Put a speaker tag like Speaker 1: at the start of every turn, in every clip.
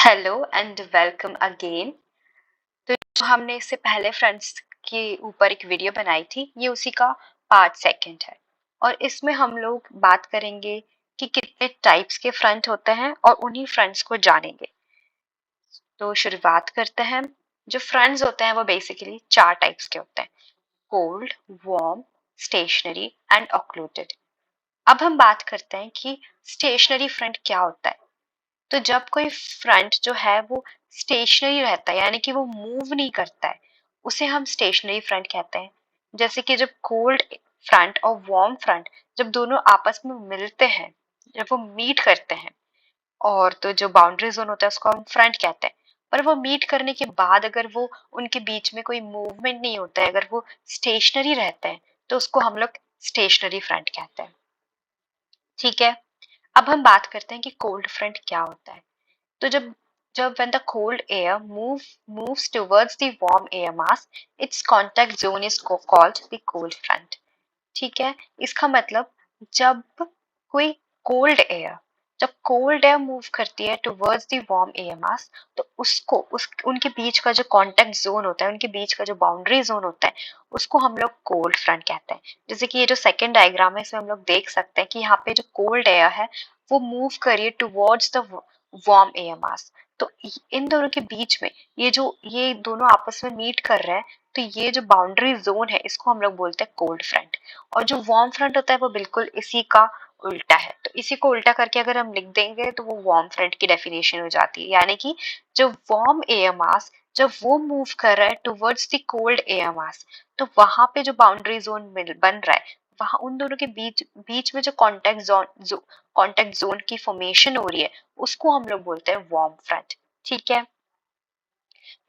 Speaker 1: Hello and welcome again. तो जो हमने इससे पहले फ्रेंड्स के ऊपर एक वीडियो बनाई थी, ये उसी का पार्ट सेकंड है। और इसमें हम लोग बात करेंगे कि कितने टाइप्स के फ्रंट होते हैं और उन्हीं फ्रंट्स को जानेंगे। तो शुरुआत करते हैं। जो फ्रंट्स होते हैं वो बेसिकली चार टाइप्स के होते हैं: cold, warm, stationary and occluded. अब हम बात करते हैं कि स्टेशनरी फ्रंट क्या होता है। तो जब कोई फ्रंट जो है वो स्टेशनरी रहता है, यानी कि वो मूव नहीं करता है, उसे हम स्टेशनरी फ्रंट कहते हैं। जैसे कि जब कोल्ड फ्रंट और वार्म फ्रंट जब दोनों आपस में मिलते हैं, जब वो मीट करते हैं, और तो जो बाउंड्री जोन होता है उसको हम फ्रंट कहते हैं। पर वो मीट करने के बाद अगर वो उनके बीच में कोई मूवमेंट नहीं होता है, अगर वो स्टेशनरी रहते हैं, तो उसको हम लोग स्टेशनरी फ्रंट कहते हैं। ठीक है। अब हम बात करते हैं कि कोल्ड फ्रंट क्या होता है। तो जब जब when the cold air moves towards the warm air mass, its contact zone is called the cold front. ठीक है। इसका मतलब जब कोई कोल्ड एयर जब कोल्ड एयर मूव करती है towards the warm air mass, तो उसको उनके बीच का जो कांटेक्ट जोन होता है, उनके बीच का जो बाउंड्री जोन होता है, उसको हम लोग कोल्ड फ्रंट कहते हैं। जैसे कि ये जो सेकेंड डायग्राम है, इसमें हम लोग देख सकते हैं कि यहाँ पे जो कोल्ड एयर है वो मूव करिए towards the warm air mass. तो इन दोनों के बीच में ये दोनों आपस में मीट कर रहे हैं, तो ये जो बाउंड्री जोन है इसको हम लोग बोलते हैं कोल्ड फ्रंट। और जो वार्म फ्रंट होता है वो बिल्कुल इसी का उल्टा है। तो इसी को उल्टा करके अगर हम लिख देंगे तो वो वार्म फ्रंट की डेफिनेशन हो जाती है, यानी कि जो वार्म एयर मास जब वो मूव कर रहा है towards the cold air mass, तो वहां पे जो बाउंड्री जोन बन रहा है, वहां उन दोनों के बीच बीच में जो कांटेक्ट जोन की फॉर्मेशन हो रही है, उसको हम लोग बोलते हैं वार्म फ्रंट। ठीक है।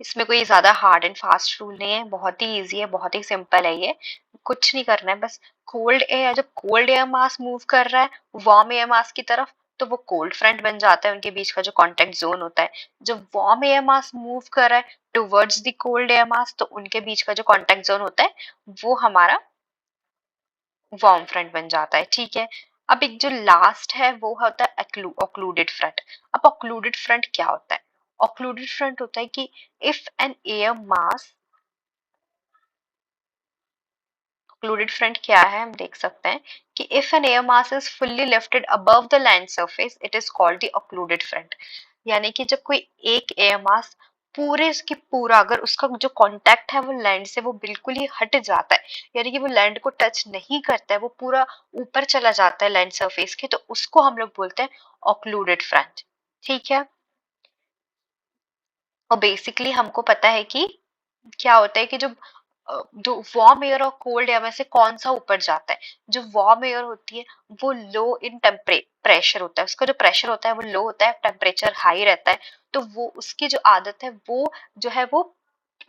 Speaker 1: इसमें कोई ज्यादा हार्ड एंड फास्ट रूल नहीं है, बहुत ही इजी है, बहुत ही सिंपल है ये। कुछ नहीं करना है, बस जब कोल्ड एयर मास मूव कर रहा है वार्म एयर मास की तरफ, तो वो कोल्ड फ्रंट बन जाता है, उनके बीच का जो कांटेक्ट जोन होता है। जब वार्म एयर मास मूव कर रहा है towards the cold air mass, तो उनके बीच का जो कांटेक्ट जोन होता है वो हमारा वार्म फ्रंट बन जाता है। ठीक है। अब एक जो लास्ट है वो होता है ऑक्लूडेड फ्रंट। अब ऑक्लूडेड फ्रंट क्या होता है? ऑक्लूडेड फ्रंट होता है कि if an air mass occluded front क्या है, हम देख सकते हैं कि if an air mass is fully lifted above the land surface, it is called the occluded front. यानी कि जब कोई एक एयर मास पूरे उसकी पूरा, अगर उसका जो कांटेक्ट है वो लैंड से वो बिल्कुल ही हट जाता है, यानी कि वो लैंड को टच नहीं करता है, वो पूरा ऊपर चला जाता है लैंड सरफेस के, तो उसको हम लोग बोलते हैं ऑक्लूडेड फ्रंट। ठीक है। और बेसिकली हमको पता है कि क्या होता है कि जो वार्म एयर और कोल्ड एयर में से कौन सा ऊपर जाता है। जो वार्म एयर होती है वो लो इन प्रेशर होता है, उसका जो प्रेशर होता है वो लो होता है, टेम्परेचर हाई रहता है, तो वो उसकी जो आदत है वो जो है वो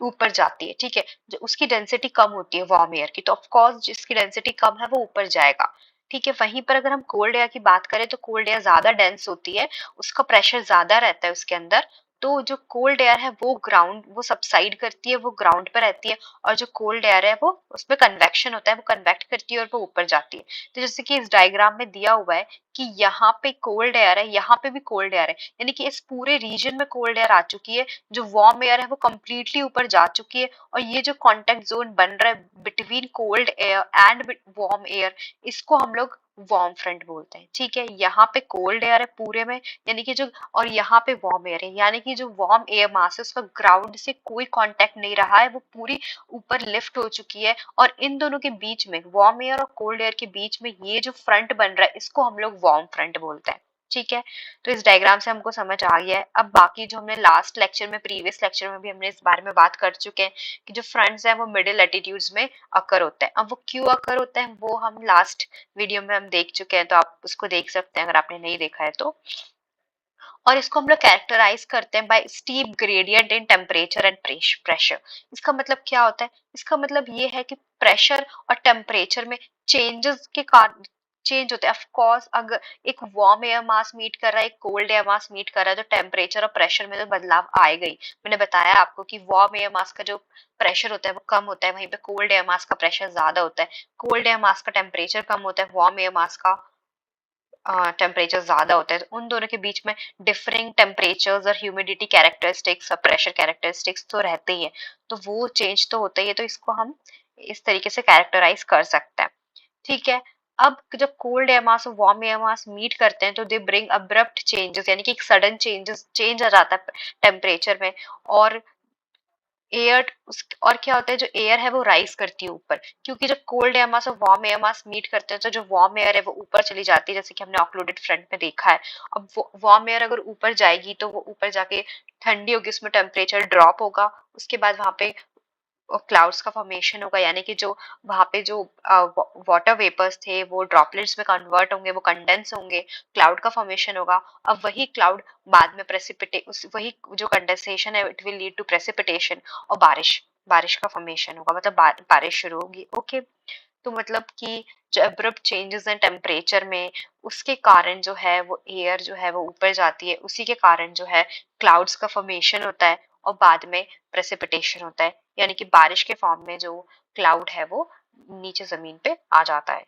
Speaker 1: ऊपर जाती है। ठीक है। जो उसकी डेंसिटी कम होती है वार्म एयर की, तो ऑफ कोर्स जिसकी डेंसिटी कम है वो ऊपर जाएगा। ठीक है। वहीं पर अगर हम कोल्ड एयर की बात करें तो कोल्ड एयर ज्यादा डेंस होती है, उसका प्रेशर ज्यादा रहता है उसके अंदर, तो जो कोल्ड एयर है वो सबसाइड करती है, वो ग्राउंड पर रहती है। और जो कोल्ड एयर है वो उसमें कन्वेक्शन होता है, वो कन्वेक्ट करती है और वो ऊपर जाती है। तो जैसे कि इस डायग्राम में दिया हुआ है कि यहाँ पे कोल्ड एयर है, यहाँ पे भी कोल्ड एयर है, यानी कि इस पूरे रीजन में कोल्ड एयर आ चुकी है, जो वार्म एयर है वो कंप्लीटली ऊपर जा चुकी है। और ये जो कांटेक्ट जोन बन रहा है between cold air and warm air, इसको हम लोग वार्म फ्रंट बोलते हैं। ठीक है। यहाँ पे कोल्ड एयर है पूरे में, यानी कि जो, और यहाँ पे वार्म एयर है, यानी कि जो वार्म एयर मास है उसका ग्राउंड से कोई कांटेक्ट नहीं रहा है, वो पूरी ऊपर लिफ्ट हो चुकी है। और इन दोनों के बीच में, वार्म एयर और कोल्ड एयर के बीच में ये जो फ्रंट बन रहा है इसको हम लोग वार्म फ्रंट बोलते हैं। ठीक है। तो इस डायग्राम से हमको समझ आ गया है। अब बाकी जो हमने लास्ट लेक्चर में, प्रीवियस लेक्चर में भी हमने इस बारे में बात कर चुके हैं कि जो फ्रंट्स हैं वो मिडिल एटीट्यूड्स में अकर होते हैं। अब वो क्यों अकर होते हैं वो हम लास्ट वीडियो में हम देख चुके हैं, तो आप उसको देख सकते हैं अगर आपने नहीं देखा है तो। और इसको हम लोग कैरेक्टराइज करते हैं by steep gradient in temperature and pressure. इसका मतलब क्या होता है? इसका मतलब ये है कि प्रेशर और टेम्परेचर में चेंजेस के कारण चेंज होते हैं। ऑफ कोर्स अगर एक वार्म एयर मास मीट कर रहा है, एक कोल्ड एयर मास मीट कर रहा है, तो टेम्परेचर और प्रेशर में तो बदलाव आएगा ही। मैंने बताया आपको कि वार्म एयर मास का जो प्रेशर होता है वो कम होता है, वहीं पे कोल्ड एयर मास का प्रेशर ज्यादा होता है। कोल्ड एयर मास का टेम्परेचर कम होता है, वार्म एयर मास का टेम्परेचर ज़्यादा होता है, तो उन दोनों के बीच में डिफरिंग टेम्परेचर्स और ह्यूमिडिटी कैरेक्टरिस्टिक्स और प्रेशर कैरेक्टरिस्टिक्स तो रहते ही है, तो वो चेंज तो होता ही है, तो इसको हम इस तरीके से कैरेक्टराइज कर सकते हैं। ठीक है। अब जब कोल्ड एयर मास और वार्म एयर मास मीट करते हैं तो दे ब्रिंग अब्रप्ट चेंजेस, यानी कि एक सडन चेंज आ जाता है टेम्परेचर में। और एयर और क्या होता है, जो एयर है वो राइज करती है ऊपर, क्योंकि जब कोल्ड एयर मास और वार्म एयर मास मीट करते हैं तो जो वार्म एयर है वो ऊपर चली जाती है, जैसे कि हमने ऑक्लूडेड फ्रंट में देखा है। अब वो वार्म एयर अगर ऊपर जाएगी तो वो ऊपर जाके ठंडी होगी, उसमें टेम्परेचर ड्रॉप होगा। उसके बाद वहां पे क्लाउड्स का फॉर्मेशन होगा, यानी कि जो वहां पे जो वाटर वेपर्स थे वो ड्रॉपलेट्स में कन्वर्ट होंगे, वो कंडेंस होंगे, क्लाउड का फॉर्मेशन होगा। अब वही क्लाउड बाद में प्रेसिपिटेट उस वही जो कंडेंसेशन है it will lead to precipitation और बारिश बारिश का फॉर्मेशन होगा, मतलब बारिश शुरू होगी। ओके। तो मतलब कि जो अब्रप्ट चेंजेस हैं टेम्परेचर में, उसके कारण जो है वो एयर जो है वो ऊपर जाती है, उसी के कारण जो है क्लाउड्स का फॉर्मेशन होता है और बाद में प्रेसिपिटेशन होता है, यानी कि बारिश के फॉर्म में जो क्लाउड है वो नीचे जमीन पे आ जाता है।